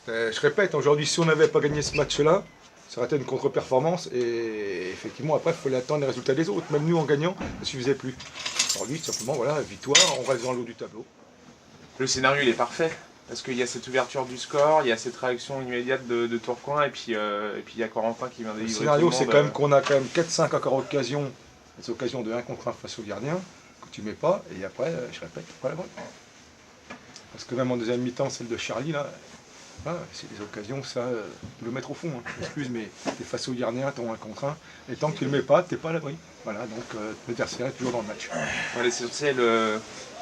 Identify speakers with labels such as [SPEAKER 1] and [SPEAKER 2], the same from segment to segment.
[SPEAKER 1] Je répète, aujourd'hui, si on n'avait pas gagné ce match-là, ça aurait été une contre-performance et effectivement, après, il fallait attendre les résultats des autres. Même nous, en gagnant, ça ne suffisait plus. Alors lui, simplement, voilà, victoire, on reste dans le haut du tableau.
[SPEAKER 2] Le scénario, il est parfait. Parce qu'il y a cette ouverture du score, il y a cette réaction immédiate de Tourcoing, et puis il y a Corentin qui vient
[SPEAKER 1] Le
[SPEAKER 2] délivrer
[SPEAKER 1] scénario,
[SPEAKER 2] tout le
[SPEAKER 1] c'est
[SPEAKER 2] monde.
[SPEAKER 1] quand même qu'on a quand même 4-5 encore occasions, des occasions de 1 contre 1 face au gardien, que tu mets pas, et après, je répète, voilà. Parce que même en deuxième mi-temps, celle de Charlie, là, ah, c'est des occasions, ça, de le mettre au fond, hein. Excuse, mais t'es face au gardien, ton 1 contre 1, et tant que tu le mets pas, t'es pas à l'abri. Voilà, donc l'adversaire est toujours dans le match.
[SPEAKER 2] Ouais, l'essentiel,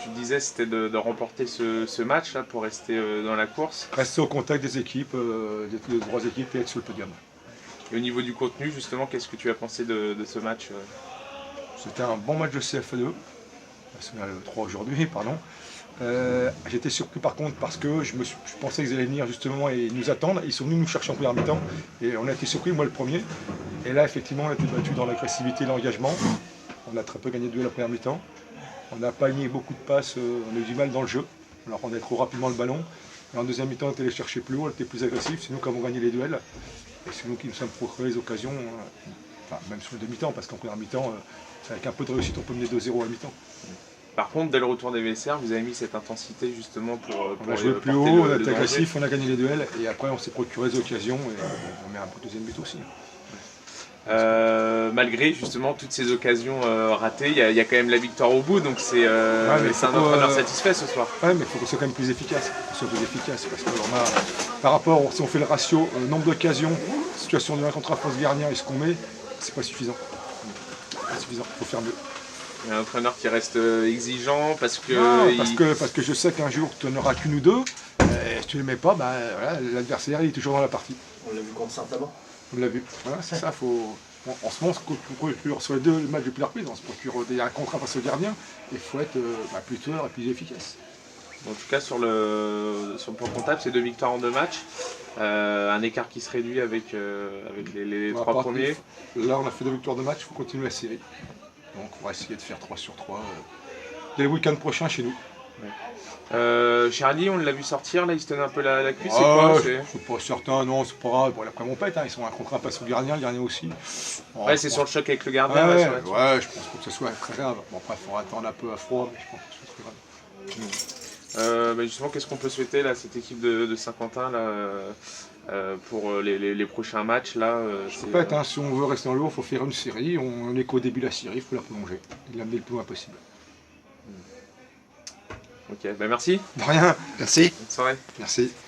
[SPEAKER 2] tu disais, c'était de remporter ce match là, pour rester dans la course.
[SPEAKER 1] Rester au contact des équipes, des trois équipes, et être sur le podium.
[SPEAKER 2] Et au niveau du contenu, justement, qu'est-ce que tu as pensé de ce match
[SPEAKER 1] C'était un bon match de CFA2, c'est le 3 aujourd'hui, pardon. J'étais surpris par contre parce que je pensais qu'ils allaient venir justement et nous attendre. Ils sont venus nous chercher en première mi-temps et on a été surpris, moi le premier. Et là effectivement on a été battu dans l'agressivité et l'engagement. On a très peu gagné de duel la première mi-temps. On n'a pas gagné beaucoup de passes, on a eu du mal dans le jeu. On leur rendait trop rapidement le ballon. Et en deuxième mi-temps on était allé chercher plus haut, on était plus agressif. C'est nous qui avons gagné les duels. Et c'est nous qui nous sommes procuré les occasions, enfin, même sur le demi-temps, parce qu'en première mi-temps, avec un peu de réussite on peut mener 2-0 à la mi-temps.
[SPEAKER 2] Par contre, dès le retour des VSR, vous avez mis cette intensité justement pour
[SPEAKER 1] on a joué plus haut, on a été agressif, on a gagné les duels et après on s'est procuré des occasions et on met un peu deuxième but aussi.
[SPEAKER 2] Malgré justement toutes ces occasions ratées, il y a quand même la victoire au bout, donc c'est un entraîneur satisfait ce soir.
[SPEAKER 1] Oui, mais il faut qu'on soit quand même plus efficace. Parce que par rapport, si on fait le ratio, nombre d'occasions, situation de 1 contre 1 face gardien et ce qu'on met, c'est pas suffisant. C'est pas suffisant, il faut faire mieux.
[SPEAKER 2] Il y a un entraîneur qui reste exigeant parce que...
[SPEAKER 1] Non, parce que je sais qu'un jour tu n'auras qu'une ou deux, et si tu ne les mets pas, bah, voilà, l'adversaire il est toujours dans la partie.
[SPEAKER 3] On l'a vu contre Saint-Amand.
[SPEAKER 1] On l'a vu, voilà, c'est ça, faut... On se montre sur les deux matchs depuis la reprise, on se procure un contrat face au gardien, et il faut être plus tueur et plus efficace.
[SPEAKER 2] En tout cas, sur le plan comptable, c'est 2 victoires en 2 matchs. Un écart qui se réduit avec les 3 premiers.
[SPEAKER 1] Là, on a fait 2 victoires de match, il faut continuer la série. Donc, on va essayer de faire 3 sur 3 dès le week-end prochain chez nous.
[SPEAKER 2] Ouais. Charlie, on l'a vu sortir, là, il se tenait un peu la cuisse, c'est
[SPEAKER 1] quoi
[SPEAKER 2] quoi
[SPEAKER 1] Je suis pas certain, non, c'est pas grave. Bon, après, mon pète, hein, ils sont un contrat face au gardien, le gardien aussi. Bon,
[SPEAKER 2] ouais, c'est sur le choc avec le gardien.
[SPEAKER 1] Ouais,
[SPEAKER 2] là,
[SPEAKER 1] ouais, je pense pas que ce soit très grave. Bon, après, il faudra attendre un peu à froid, mais je pense que ce soit très grave.
[SPEAKER 2] Justement, qu'est-ce qu'on peut souhaiter là, cette équipe de Saint-Quentin là, pour les prochains matchs là,
[SPEAKER 1] je répète, hein, si on veut rester dans le haut, il faut faire une série. On est qu'au début de la série, il faut la prolonger. Et l'amener le plus loin possible.
[SPEAKER 2] Ok, bah merci.
[SPEAKER 1] De rien.
[SPEAKER 3] Merci.
[SPEAKER 2] Bonne soirée.
[SPEAKER 1] Merci.